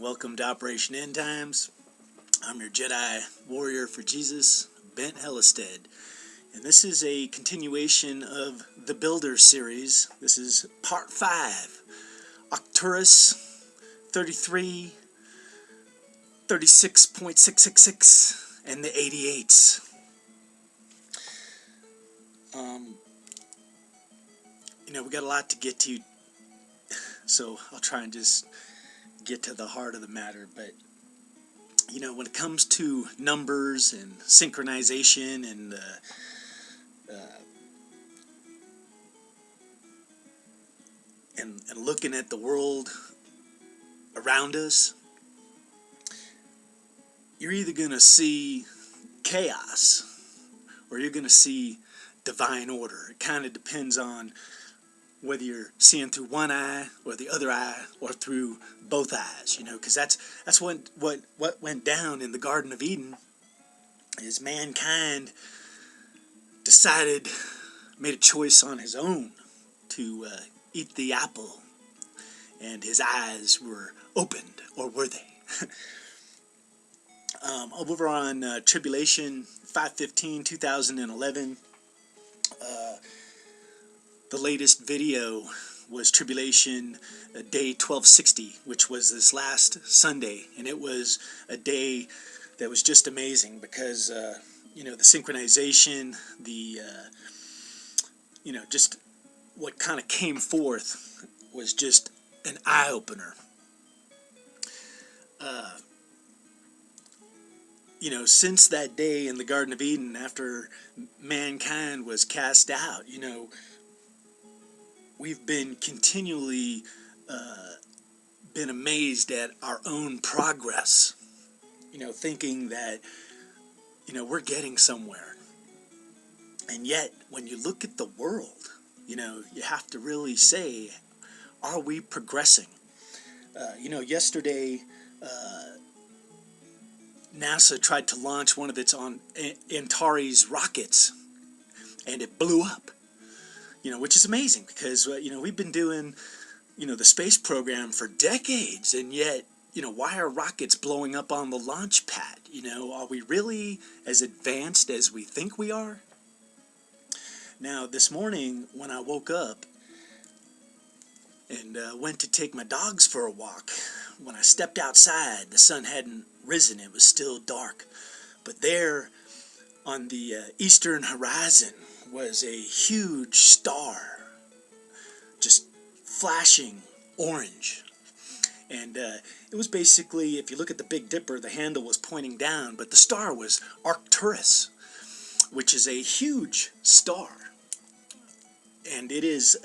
Welcome to Operation End Times. I'm your Jedi warrior for Jesus, Bent Hellestead. And this is a continuation of the Builder series. This is part 5. Arcturus 33, 36.666, and the 88s. We got a lot to get to, so I'll try and just get to the heart of the matter. But when it comes to numbers and synchronization and looking at the world around us, you're either going to see chaos or you're going to see divine order. It kind of depends on whether you're seeing through one eye or the other eye or through both eyes, because that's what went down in the Garden of Eden. Is mankind made a choice on his own to eat the apple, and his eyes were opened, or were they? Over on Tribulation 515 2011, the latest video was Tribulation Day 1260, which was this last Sunday, and it was a day that was just amazing because the synchronization, just what kind of came forth was just an eye-opener. Since that day in the Garden of Eden, after mankind was cast out, we've been continually been amazed at our own progress, thinking that, we're getting somewhere. And yet, when you look at the world, you have to really say, are we progressing? Yesterday, NASA tried to launch one of its Antares rockets, and it blew up. Which is amazing because, we've been doing, the space program for decades, and yet, why are rockets blowing up on the launch pad? Are we really as advanced as we think we are? Now, this morning when I woke up and went to take my dogs for a walk, when I stepped outside, the sun hadn't risen, it was still dark. But there on the eastern horizon was a huge star, just flashing orange. And it was basically, if you look at the Big Dipper, the handle was pointing down, but the star was Arcturus, which is a huge star. And it is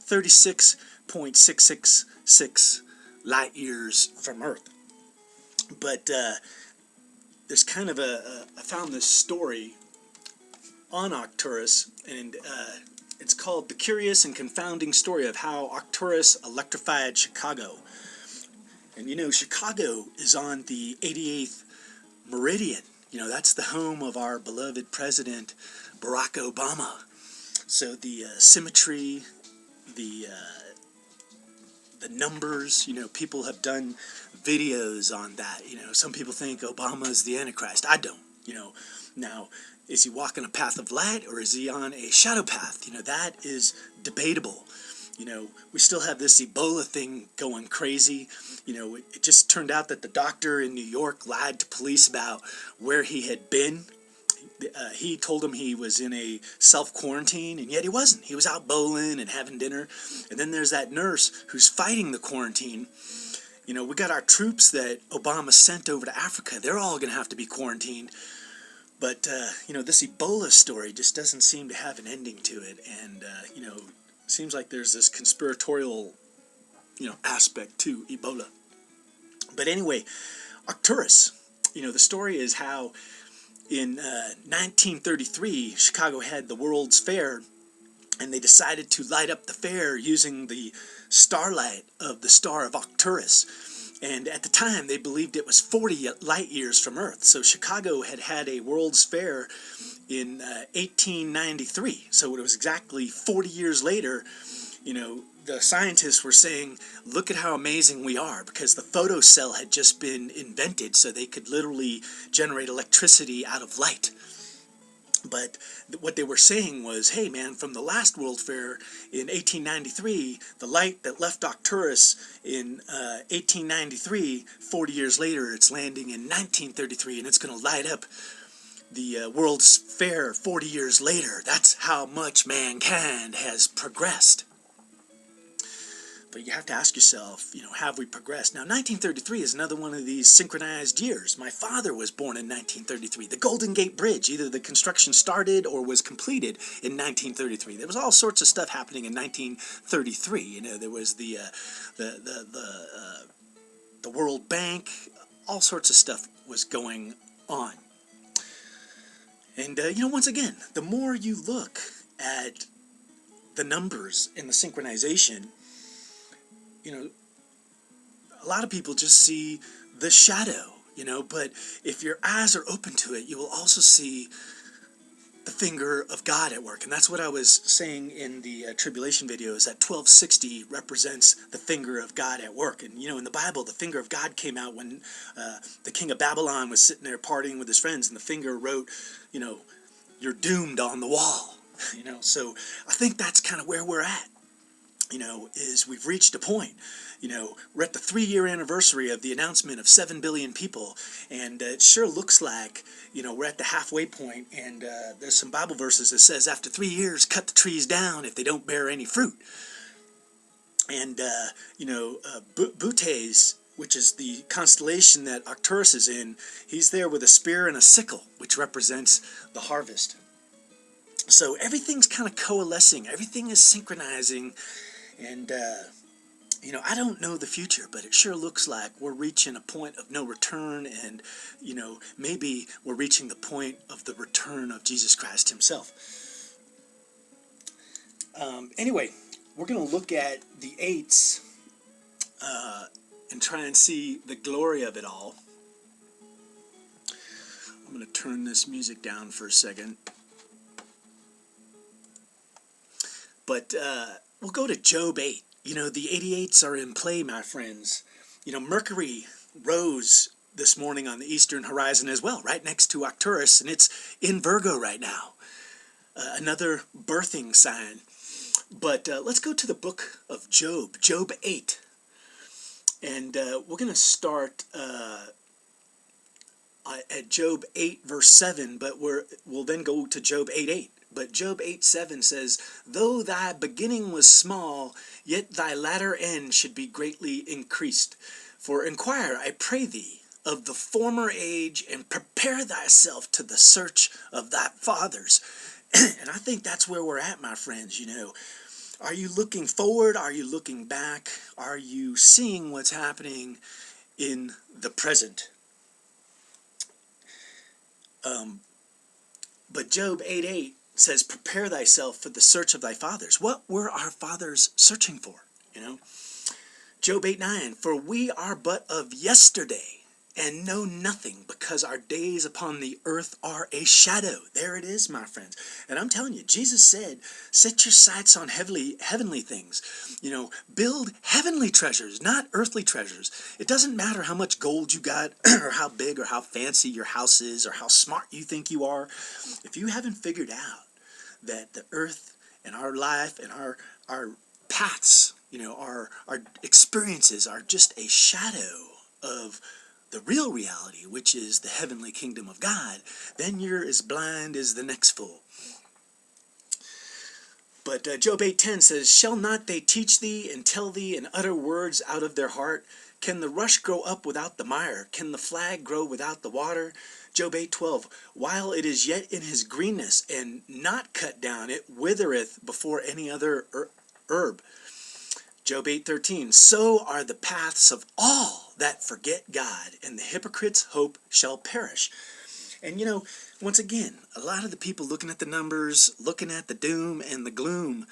36.666 light years from Earth. But there's kind of I found this story on Arcturus, and it's called The Curious and Confounding Story of How Arcturus Electrified Chicago. And Chicago is on the 88th meridian. That's the home of our beloved President Barack Obama. So the symmetry, the numbers, people have done videos on that. Some people think Obama is the Antichrist. I don't. Now, is he walking a path of light or is he on a shadow path? That is debatable. We still have this Ebola thing going crazy. It just turned out that the doctor in New York lied to police about where he had been. He told them he was in a self-quarantine, and yet he wasn't. He was out bowling and having dinner. And then there's that nurse who's fighting the quarantine. We got our troops that Obama sent over to Africa. They're all going to have to be quarantined. But, this Ebola story just doesn't seem to have an ending to it. And, it seems like there's this conspiratorial, aspect to Ebola. But anyway, Arcturus, the story is how in 1933, Chicago had the World's Fair, and they decided to light up the fair using the starlight of the star of Arcturus. And at the time, they believed it was 40 light years from Earth. So Chicago had a World's Fair in 1893. So it was exactly 40 years later, the scientists were saying, look at how amazing we are, because the photocell had just been invented, so they could literally generate electricity out of light. But what they were saying was, hey man, from the last World Fair in 1893, the light that left Arcturus in 1893, 40 years later, it's landing in 1933, and it's going to light up the World's Fair 40 years later. That's how much mankind has progressed. But you have to ask yourself, have we progressed? Now, 1933 is another one of these synchronized years. My father was born in 1933. The Golden Gate Bridge, either the construction started or was completed in 1933. There was all sorts of stuff happening in 1933. There was the World Bank. All sorts of stuff was going on. And, once again, the more you look at the numbers in the synchronization, a lot of people just see the shadow, but if your eyes are open to it, you will also see the finger of God at work. And that's what I was saying in the tribulation video, is that 1260 represents the finger of God at work. And, in the Bible, the finger of God came out when the king of Babylon was sitting there partying with his friends, and the finger wrote, you're doomed on the wall. So I think that's kind of where we're at. Is we've reached a point. We're at the 3-year anniversary of the announcement of 7 billion people, and it sure looks like, we're at the halfway point, and there's some Bible verses that says, after 3 years, cut the trees down if they don't bear any fruit. And, Butes, which is the constellation that Arcturus is in, he's there with a spear and a sickle, which represents the harvest. So everything's kind of coalescing, everything is synchronizing. And, I don't know the future, but it sure looks like we're reaching a point of no return, and, maybe we're reaching the point of the return of Jesus Christ himself. Anyway, we're going to look at the eights and try and see the glory of it all. I'm going to turn this music down for a second. But we'll go to Job 8. The 88s are in play, my friends. Mercury rose this morning on the eastern horizon as well, right next to Arcturus, and it's in Virgo right now. Another birthing sign. But let's go to the book of Job, Job 8. And we're going to start at Job 8, verse 7, but we'll then go to Job 8:8. But Job 8:7 says, though thy beginning was small, yet thy latter end should be greatly increased. For inquire, I pray thee, of the former age, and prepare thyself to the search of thy fathers. And I think that's where we're at, my friends. Are you looking forward? Are you looking back? Are you seeing what's happening in the present? But Job 8:8 says, prepare thyself for the search of thy fathers. What were our fathers searching for? Job 8:9, for we are but of yesterday, and know nothing, because our days upon the earth are a shadow. There it is, my friends. And I'm telling you, Jesus said, set your sights on heavenly things. Build heavenly treasures, not earthly treasures. It doesn't matter how much gold you got, or how big or how fancy your house is, or how smart you think you are. If you haven't figured out that the earth and our life and our paths, our experiences are just a shadow of the real reality, which is the heavenly kingdom of God, then you're as blind as the next fool. But Job 8:10 says, shall not they teach thee and tell thee and utter words out of their heart? Can the rush grow up without the mire? Can the flag grow without the water? Job 8:12, while it is yet in his greenness and not cut down, it withereth before any other herb. Job 8:13, so are the paths of all that forget God, and the hypocrite's hope shall perish. And once again, a lot of the people looking at the numbers, looking at the doom and the gloom,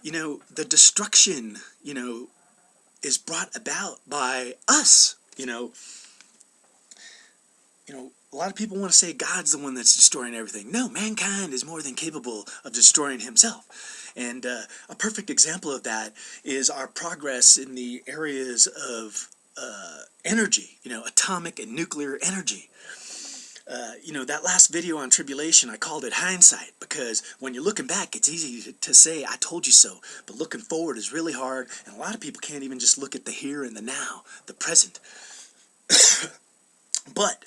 the destruction, is brought about by us. A lot of people want to say God's the one that's destroying everything. No, mankind is more than capable of destroying himself. And a perfect example of that is our progress in the areas of energy, atomic and nuclear energy. That last video on tribulation, I called it hindsight, because when you're looking back, it's easy to say, I told you so. But looking forward is really hard, and a lot of people can't even just look at the here and the now, the present. But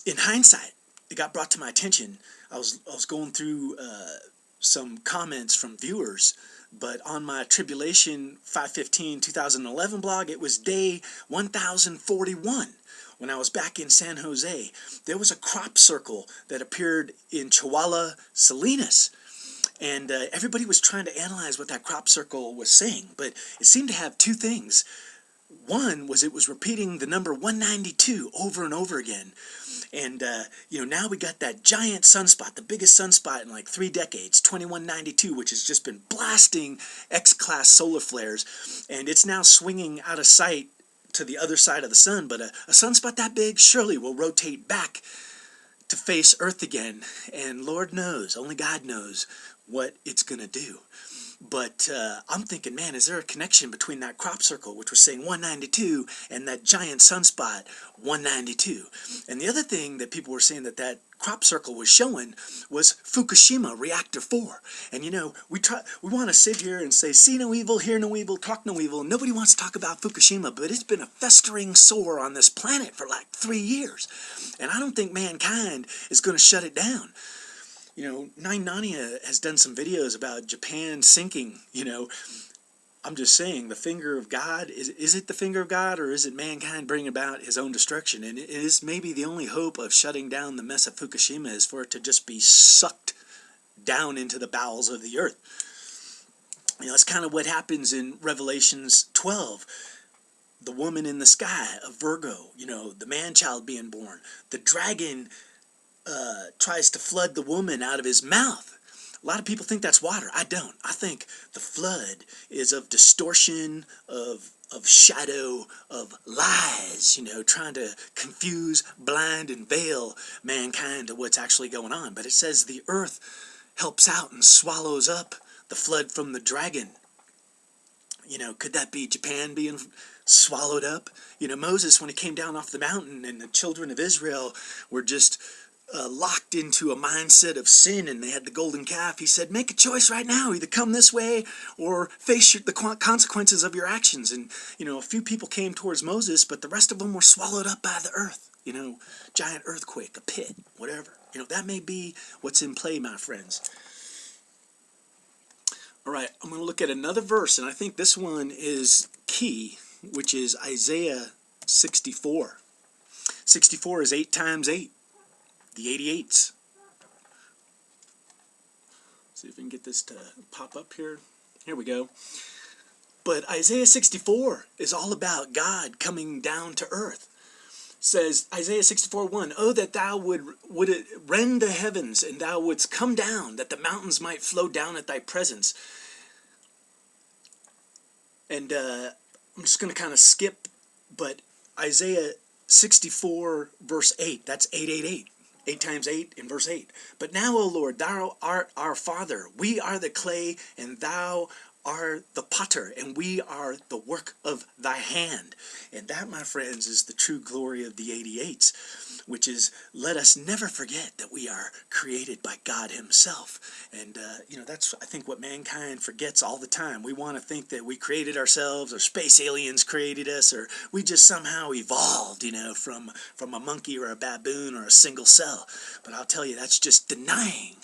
in hindsight, it got brought to my attention. I was going through some comments from viewers, but on my Tribulation 5/15/2011 blog, it was day 1041. When I was back in San Jose, there was a crop circle that appeared in Chualar, Salinas. And everybody was trying to analyze what that crop circle was saying, but it seemed to have two things. One was it was repeating the number 192 over and over again. And, now we got that giant sunspot, the biggest sunspot in like 3 decades, 2192, which has just been blasting X-class solar flares. And it's now swinging out of sight to the other side of the sun. But a sunspot that big surely will rotate back to face Earth again. And Lord knows, only God knows what it's going to do. But I'm thinking, man, is there a connection between that crop circle, which was saying 192, and that giant sunspot, 192? And the other thing that people were saying that crop circle was showing was Fukushima reactor 4. And we want to sit here and say, see no evil, hear no evil, talk no evil. Nobody wants to talk about Fukushima, but it's been a festering sore on this planet for like 3 years. And I don't think mankind is going to shut it down. Nine Nania has done some videos about Japan sinking. I'm just saying, the finger of God, is it the finger of God, or is it mankind bringing about his own destruction? And it is maybe the only hope of shutting down the mess of Fukushima is for it to just be sucked down into the bowels of the earth. That's kind of what happens in Revelations 12. The woman in the sky of Virgo, the man-child being born. The dragon tries to flood the woman out of his mouth. A lot of people think that's water. I don't. I think the flood is of distortion, of shadow, of lies, trying to confuse, blind, and veil mankind to what's actually going on. But it says the earth helps out and swallows up the flood from the dragon. Could that be Japan being swallowed up? Moses, when he came down off the mountain and the children of Israel were just locked into a mindset of sin, and they had the golden calf, he said, make a choice right now, either come this way or face the consequences of your actions. And a few people came towards Moses, but the rest of them were swallowed up by the earth. Giant earthquake, a pit, whatever. That may be what's in play, my friends. All right, I'm going to look at another verse, and I think this one is key, which is Isaiah 64. 64 is 8 times 8. The 88s. See if we can get this to pop up here. Here we go. But Isaiah 64 is all about God coming down to earth. It says, Isaiah 64:1, oh, that thou would rend the heavens, and thou wouldst come down, that the mountains might flow down at thy presence. And I'm just going to kind of skip, but Isaiah 64 verse 8, that's 888. 8 times 8 in verse 8. But now, O Lord, thou art our Father. We are the clay, and thou art the potter, and we are the work of thy hand. And that, my friends, is the true glory of the 88s, which is, let us never forget that we are created by God himself. And, that's, I think, what mankind forgets all the time. We want to think that we created ourselves, or space aliens created us, or we just somehow evolved, from a monkey or a baboon or a single cell. But I'll tell you, that's just denying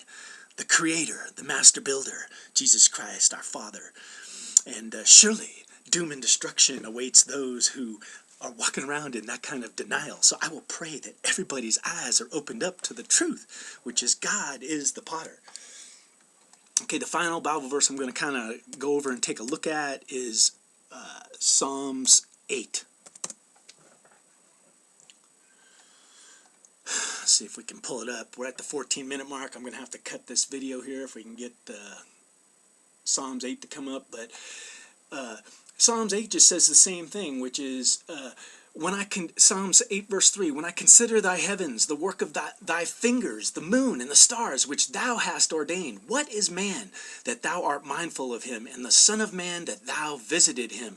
the Creator, the Master Builder, Jesus Christ, our Father. And surely doom and destruction awaits those who are walking around in that kind of denial. So I will pray that everybody's eyes are opened up to the truth, which is God is the potter. Okay, the final Bible verse I'm going to kind of go over and take a look at is Psalms 8. Let's see if we can pull it up. We're at the 14-minute mark. I'm going to have to cut this video here if we can get Psalms 8 to come up. But Psalms 8 just says the same thing, which is, Psalms 8 verse 3, when I consider thy heavens, the work of thy fingers, the moon and the stars, which thou hast ordained, what is man that thou art mindful of him, and the son of man that thou visited him?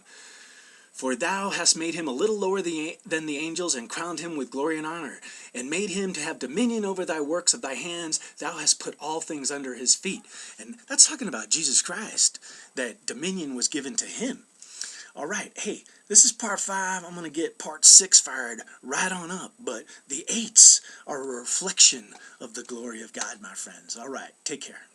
For thou hast made him a little lower than the angels, and crowned him with glory and honor, and made him to have dominion over thy works of thy hands. Thou hast put all things under his feet. And that's talking about Jesus Christ, that dominion was given to him. All right, hey, this is part 5. I'm going to get part 6 fired right on up. But the 8s are a reflection of the glory of God, my friends. All right, take care.